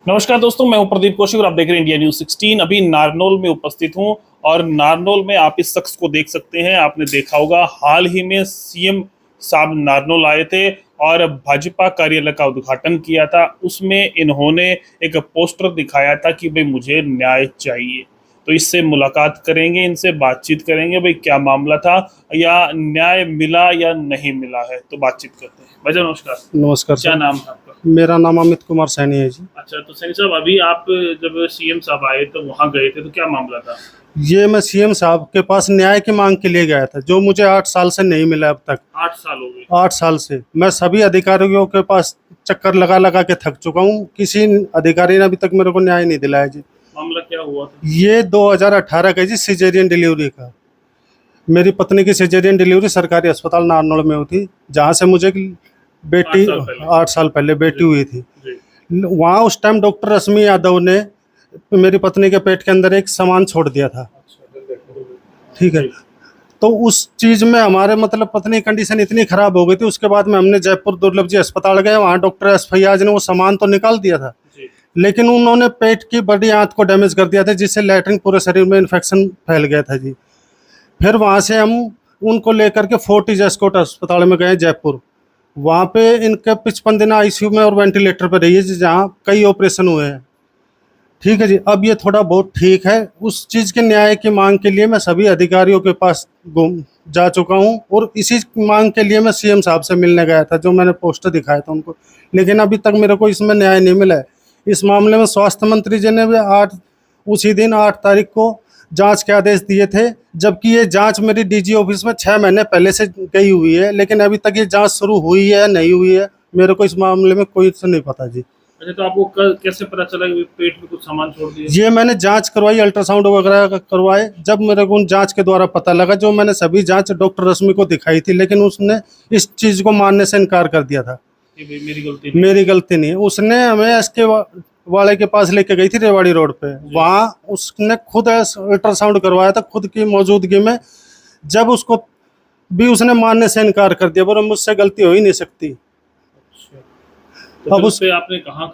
नमस्कार दोस्तों, मैं हूं प्रदीप कौशिक और आप देख रहे हैं इंडिया न्यूज 16। अभी नारनौल में उपस्थित हूं और नारनौल में आप इस शख्स को देख सकते हैं। आपने देखा होगा, हाल ही में सीएम साहब नारनौल आए थे और भाजपा कार्यालय का उद्घाटन किया था। उसमें इन्होंने एक पोस्टर दिखाया था कि भाई मुझे न्याय चाहिए। तो इससे मुलाकात करेंगे, इनसे बातचीत करेंगे भाई क्या मामला था, या न्याय मिला या नहीं मिला है। तो बातचीत करते हैं। भाई नमस्कार। नमस्कार क्या सर। नाम है आपका? मेरा नाम अमित कुमार सैनी है जी। अच्छा, तो सैनी साहब, अभी आप जब सीएम साहब आए तो वहां गए थे, तो क्या मामला था? ये मैं सीएम साहब के पास न्याय की मांग के लिए गया था, जो मुझे 8 साल से नहीं मिला अब तक। 8 साल हो गए? 8 साल से मैं सभी अधिकारियों के पास चक्कर लगा लगा के थक चुका हूँ। किसी अधिकारी ने अभी तक मेरे को न्याय नहीं दिलाया जी। मामला क्या हुआ था? ये 2018 का जी, सिजेरियन डिलीवरी का। मेरी पत्नी की सिजेरियन डिलीवरी सरकारी अस्पताल नारनौल में हुई थी, जहाँ से मुझे बेटी 8 साल पहले बेटी हुई थी। वहाँ उस टाइम डॉक्टर रश्मि यादव ने मेरी पत्नी के पेट के अंदर एक सामान छोड़ दिया था। ठीक है, तो उस चीज़ में हमारे मतलब पत्नी की कंडीशन इतनी खराब हो गई थी। उसके बाद में हमने जयपुर दुर्लभ जी अस्पताल गए, वहाँ डॉक्टर एस फैयाज ने वो सामान तो निकाल दिया था, लेकिन उन्होंने पेट की बड़ी आंत को डैमेज कर दिया था, जिससे लैट्रिन पूरे शरीर में इन्फेक्शन फैल गया था जी। फिर वहाँ से हम उनको लेकर के फोर्टिस एस्कॉट अस्पताल में गए जयपुर। वहाँ पे इनके 55 दिन आईसीयू में और वेंटिलेटर पर रही है जी, जहाँ कई ऑपरेशन हुए हैं। ठीक है जी, अब ये थोड़ा बहुत ठीक है। उस चीज़ के न्याय की मांग के लिए मैं सभी अधिकारियों के पास जा चुका हूँ, और इसी मांग के लिए मैं सीएम साहब से मिलने गया था, जो मैंने पोस्टर दिखाया था उनको। लेकिन अभी तक मेरे को इसमें न्याय नहीं मिला है। इस मामले में स्वास्थ्य मंत्री जी ने भी उसी दिन 8 तारीख को जांच के आदेश दिए थे, जबकि ये जांच मेरी डीजी ऑफिस में 6 महीने पहले से गई हुई है, लेकिन अभी तक ये जांच शुरू हुई है या नहीं हुई है, मेरे को इस मामले में कोई तो नहीं पता जी। अच्छा, तो आपको कैसे पता चला कि पेट में कुछ सामान छोड़ दिया? ये मैंने जांच करवाई, अल्ट्रासाउंड वगैरह करवाए, जब मेरे को उन जांच के द्वारा पता लगा। जो मैंने सभी जांच डॉक्टर रश्मि को दिखाई थी, लेकिन उसने इस चीज़ को मानने से इनकार कर दिया था। मेरी गलती नहीं है। उसने हमें एसके वाले के पास लेके गई थी रेवाड़ी रोड पे, वहाँ उसने खुद अल्ट्रासाउंड करवाया था खुद की मौजूदगी में। जब उसको भी उसने मानने से इनकार कर दिया, बोले मुझसे गलती हो ही नहीं सकती। तो अब उस पे आपने कहाँ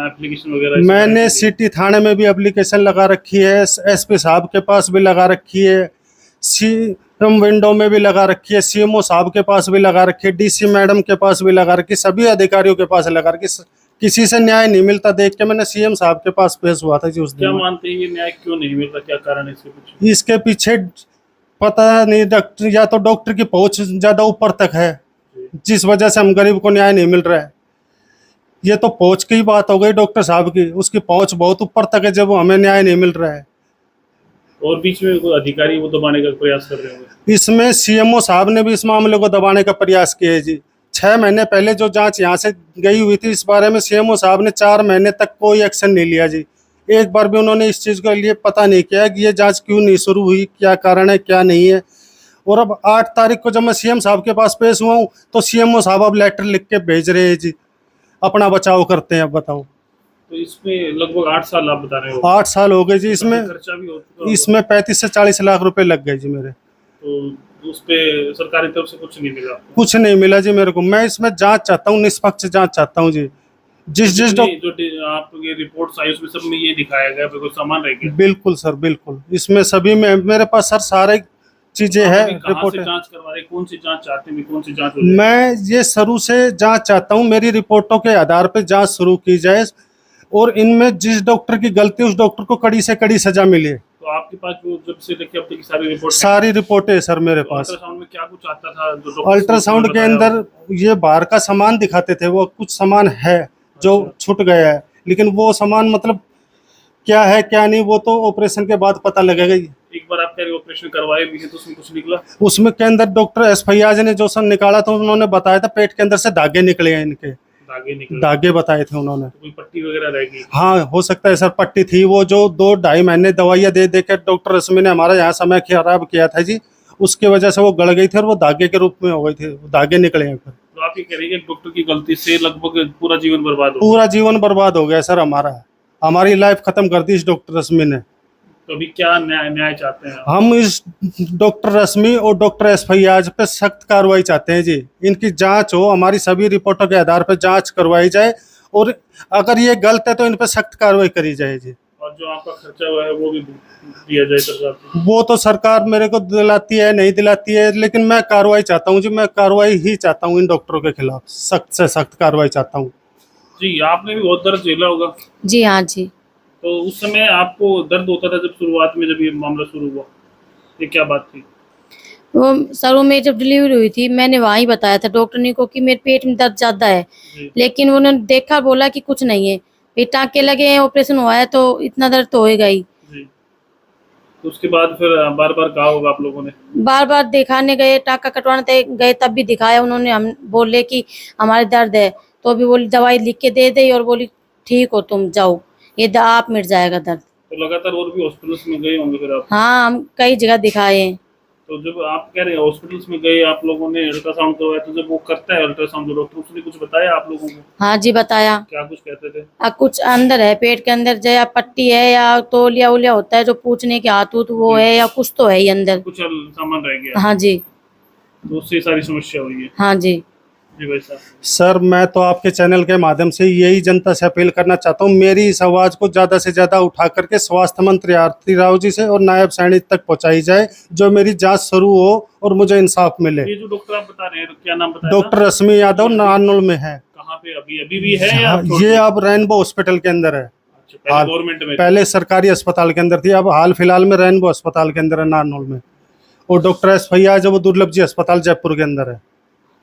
एप्लीकेशन वगैरह? मैंने सिटी थाने में भी एप्लीकेशन लगा रखी है, एसपी साहब के पास भी लगा रखी है, सीएम विंडो में भी लगा रखी है, सीएमओ साहब के पास भी लगा रखी है, डीसी मैडम के पास भी लगा रखी है, सभी अधिकारियों के पास लगा रखी। किसी से न्याय नहीं मिलता देख के मैंने सीएम साहब के पास पेश हुआ था जी उस दिन। क्या मानते हैं ये न्याय क्यों नहीं मिल रहा? क्या कारण है इसके पीछे? इसके पीछे पता नहीं, डॉक्टर या तो डॉक्टर की पहुंच ज्यादा ऊपर तक है, जिस वजह से हम गरीब को न्याय नहीं मिल रहा है। ये तो पहुंच की बात हो गई डॉक्टर साहब की, उसकी पहुंच बहुत ऊपर तक है, जब हमें न्याय नहीं मिल रहा है। और बीच में कोई अधिकारी वो दबाने का प्रयास कर रहे होंगे। इसमें सीएमओ साहब ने भी इस मामले को दबाने का प्रयास किया है जी। 6 महीने पहले जो जांच यहाँ से गई हुई थी, इस बारे में सीएमओ साहब ने 4 महीने तक कोई एक्शन नहीं लिया जी। एक बार भी उन्होंने इस चीज़ के लिए पता नहीं किया कि ये जांच क्यों नहीं शुरू हुई, क्या कारण है क्या नहीं है। और अब 8 तारीख को जब मैं सीएम साहब के पास पेश हुआ हूँ, तो सीएमओ साहब अब लेटर लिख के भेज रहे हैं जी, अपना बचाव करते हैं। अब बताओ, तो इसमें लगभग 8 साल आप बता रहे हो? 8 साल हो गए जी। इसमें खर्चा भी हो इसमें 35 से 40 लाख रुपए लग गए जी मेरे। तो उस पे सरकारी तरफ से कुछ नहीं मिला? कुछ नहीं मिला जी मेरे को। मैं इसमें जांच चाहता हूँ, निष्पक्ष जांच चाहता हूँ जी। जिस जो आप ये रिपोर्ट्स आई उसमें सब में ये दिखाया गया कोई सामान रह गया? बिल्कुल सर, बिल्कुल। इसमें सभी में मेरे पास सर सारे चीजें हैं, रिपोर्ट। जांच करवा रहे, कौन सी जांच चाहते हैं, कौन सी जांच? मैं ये शुरू से जांच चाहता हूँ, मेरी रिपोर्टों के आधार पर जांच शुरू की जाए, और इनमें जिस डॉक्टर की गलती उस डॉक्टर को कड़ी से कड़ी सजा मिले। तो आपके पास जो जब से देखिए अब तक की सारी रिपोर्टें सर मेरे पास। अल्ट्रासाउंड में क्या कुछ आता था? अल्ट्रासाउंड के अंदर ये बाहर का सामान दिखाते थे, वो कुछ सामान है जो छूट गया है, लेकिन वो सामान मतलब क्या है क्या नहीं, वो तो ऑपरेशन के बाद पता लगेगा। एक बार आप ऑपरेशन करवाए भी है तो उसमें कुछ निकला? उसमें के अंदर डॉक्टर एस फैयाज ने जो सब निकाला था, उन्होंने बताया था पेट के अंदर से धागे निकले हैं, इनके धागे बताए थे उन्होंने। तो कोई पट्टी वगैरह रहेगी? हाँ, हो सकता है सर पट्टी थी, वो जो 2-2.5 महीने दवाइयाँ दे दे के डॉक्टर रश्मि ने हमारा यहाँ समय खराब किया था जी, उसकी वजह से वो गड़ गई थी और वो धागे के रूप में हो गई थी, धागे निकले हैं। तो आप ये कह रहे हैं कि डॉक्टर की गलती से लगभग पूरा जीवन बर्बाद हो गया सर हमारा। हमारी लाइफ खत्म कर दी इस डॉक्टर रश्मि ने। तो अभी क्या न्याय चाहते हैं? हम इस डॉक्टर रश्मि और डॉक्टर एस फैयाज पे सख्त कार्रवाई चाहते हैं जी। इनकी जांच हो, हमारी सभी रिपोर्टों के आधार पर जांच करवाई जाए, और अगर ये गलत है तो इन पर सख्त कार्रवाई करी जाए जी। और जो आपका खर्चा हुआ है वो भी दिया जाए सरकार को। वो तो सरकार मेरे को दिलाती है नहीं दिलाती है, लेकिन मैं कार्रवाई चाहता हूँ जी, मैं कार्रवाई ही चाहता हूँ इन डॉक्टरों के खिलाफ, सख्त से सख्त कार्रवाई चाहता हूँ। जी, आपने भी बहुत दर्द झेला होगा, जी हाँ जी। तो उस समय आपको दर्द होता था जब शुरुआत में, जब ये मामला शुरू हुआ, ये क्या बात थी? वो सरों में जब डिलीवरी हुई थी, मैंने वहाँ ही बताया था डॉक्टर ने को कि मेरे पेट में दर्द ज्यादा है, जी लेकिन उन्होंने देखा, बोला कि कुछ नहीं है, फिर टाँके लगे हैं, ऑपरेशन हुआ है, तो इतना दर्द तो होएगा ही। जी। तो उसके बाद फिर बार बार कहा होगा आप लोगों ने? बार बार दिखाने गए, टाँका कटवाने गए, तब भी दिखाया उन्होंने, हम बोले कि हमारे दर्द है, तो अभी बोली दवाई लिख के दे दी और बोली ठीक हो तुम जाओ, ये आप मिट जाएगा दर्द। तो लगातार और भी हॉस्पिटल्स में गए होंगे फिर आप? हाँ, हम कई जगह दिखाए हैं। तो जब आप कह रहे हैं हॉस्पिटल्स में गए, आप लोगों ने अल्ट्रासाउंड करवाया, तो जब वो करता है अल्ट्रासाउंड जो डॉक्टर, उसने कुछ बताया आप लोगों को? हाँ जी, बताया। क्या कुछ कहते थे? कुछ अंदर है, पेट के अंदर, या पट्टी है या तौलिया उलिया होता है जो पूछने के हाथ उत वो है, या कुछ तो है ही अंदर। कुछ सामान रह गया? हाँ जी। तो उससे सारी समस्या हुई है? हाँ जी। जी भाई साहब। सर मैं तो आपके चैनल के माध्यम से यही जनता से अपील करना चाहता हूँ, मेरी इस आवाज़ को ज़्यादा से ज़्यादा उठा करके स्वास्थ्य मंत्री आरती राव जी से और नायब सैनिक तक पहुँचाई जाए, जो मेरी जांच शुरू हो और मुझे इंसाफ मिले। ये जो डॉक्टर आप बता रहे हैं, क्या नाम बताया? डॉक्टर रश्मि यादव नारनौल में है। कहाँ पे अभी अभी भी है या ये अब रेनबो हॉस्पिटल के अंदर है। अच्छा, पहले गवर्नमेंट में? पहले सरकारी अस्पताल के अंदर थी, अब हाल फिलहाल में रेनबो अस्पताल के अंदर है नारनौल में। और डॉक्टर एस भैया जो वो दुर्लभ जी अस्पताल जयपुर के अंदर है।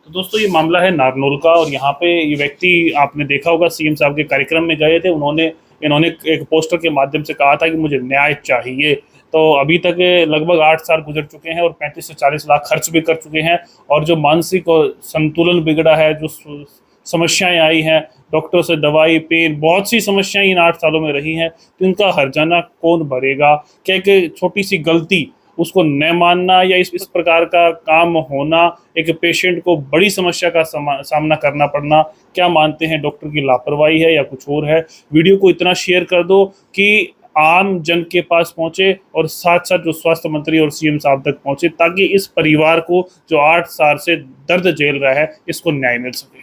तो दोस्तों ये मामला है नारनौल का, और यहाँ पे ये व्यक्ति आपने देखा होगा सीएम साहब के कार्यक्रम में गए थे, इन्होंने एक पोस्टर के माध्यम से कहा था कि मुझे न्याय चाहिए। तो अभी तक लगभग 8 साल गुजर चुके हैं और 35 से 40 लाख खर्च भी कर चुके हैं, और जो मानसिक संतुलन बिगड़ा है, जो समस्याएं आई हैं, डॉक्टर से दवाई, पेन, बहुत सी समस्याएं इन 8 सालों में रही हैं, तो इनका हर्जाना कौन भरेगा? क्या कि छोटी सी गलती, उसको न मानना या इस प्रकार का काम होना, एक पेशेंट को बड़ी समस्या का सामना करना पड़ना, क्या मानते हैं डॉक्टर की लापरवाही है या कुछ और है? वीडियो को इतना शेयर कर दो कि आम जन के पास पहुंचे और साथ साथ जो स्वास्थ्य मंत्री और सीएम साहब तक पहुंचे, ताकि इस परिवार को जो 8 साल से दर्द झेल रहा है, इसको न्याय मिल सके।